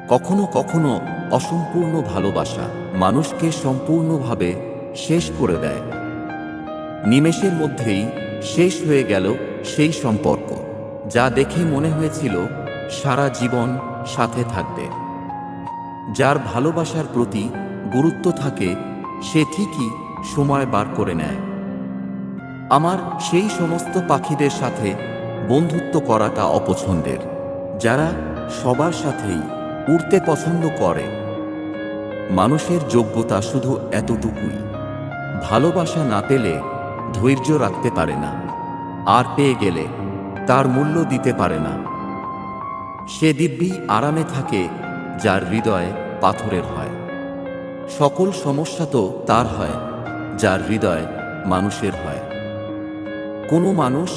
কখনো কখনো অসম্পূর্ণ ভালোবাসা মানুষকে সম্পূর্ণভাবে শেষ করে দেয়। নিমেষের মধ্যেই শেষ হয়ে গেল সেই সম্পর্ক, যা দেখে মনে হয়েছিল সারা জীবন সাথে থাকবে। যার ভালোবাসার প্রতি গুরুত্ব থাকে সে ঠিকই সময় বার করে নেয়। আমার সেই সমস্ত পাখিদের সাথে বন্ধুত্ব করাটা অপছন্দের, যারা সবার সাথেই উড়তে পছন্দ করে। মানুষের যোগ্যতা শুধু এতটুকুই, ভালোবাসা না পেলে ধৈর্য রাখতে পারে না, আর পেয়ে গেলে তার মূল্য দিতে পারে না। সে দিব্যি আরামে থাকে যার হৃদয় পাথরের হয়। সকল সমস্যা তো তার হয় যার হৃদয় মানুষের হয়। কোনো মানুষ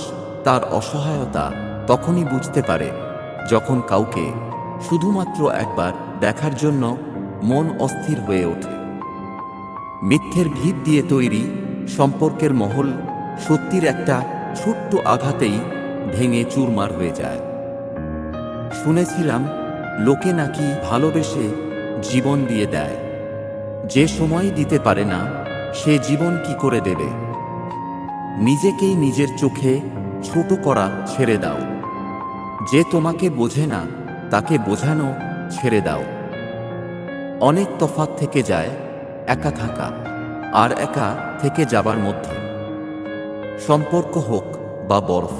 তার অসহায়তা তখনই বুঝতে পারে যখন কাউকে শুধুমাত্র একবার দেখার জন্য মন অস্থির হয়ে ওঠে। মিথ্যের ভিত দিয়ে তৈরি সম্পর্কের মহল সত্যির একটা ছোট্ট আঘাতেই ভেঙে চুরমার হয়ে যায়। শুনেছিলাম লোকে নাকি ভালোবেসে জীবন দিয়ে দেয়। যে সময় দিতে পারে না সে জীবন কি করে দেবে? নিজেকেই নিজের চোখে ছোট করা ছেড়ে দাও। যে তোমাকে বোঝে না তাকে বোঝানো ছেড়ে দাও। অনেক তফাৎ থেকে যায় একা থাকা আর একা থেকে যাবার মধ্যে। সম্পর্ক হোক বা বরফ,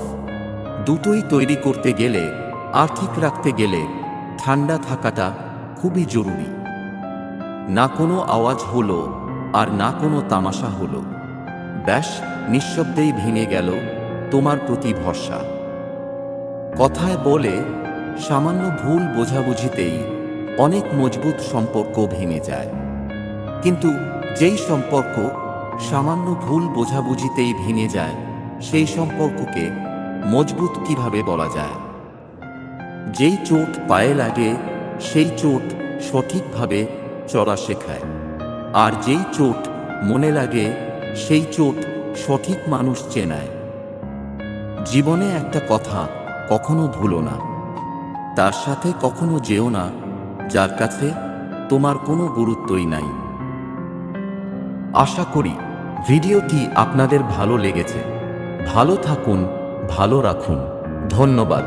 দুটোই তৈরি করতে গেলে আর ঠিক রাখতে গেলে ঠান্ডা থাকাটা খুবই জরুরি। না কোনো আওয়াজ হলো আর না কোনো তামাশা হলো, ব্যাস নিঃশব্দেই ভেঙে গেল তোমার প্রতি ভরসা। কথায় বলে সামান্য ভুল বোঝাবুঝিতেই অনেক মজবুত সম্পর্ক ভেঙে যায়। কিন্তু যেই সম্পর্ক সামান্য ভুল বোঝাবুঝিতেই ভেঙে যায় সেই সম্পর্ককে মজবুত কিভাবে বলা যায়? যেই চোট পায়ে লাগে সেই চোট সঠিকভাবে চলা শেখায়, আর যেই চোট মনে লাগে সেই চোট সঠিক মানুষ চেনায়। জীবনে একটা কথা কখনো ভুলো না, তার সাথে কখনো যেও না যার কাছে তোমার কোনো গুরুত্বই নাই। আশা করি ভিডিওটি আপনাদের ভালো লেগেছে। ভালো থাকুন, ভালো রাখুন। ধন্যবাদ।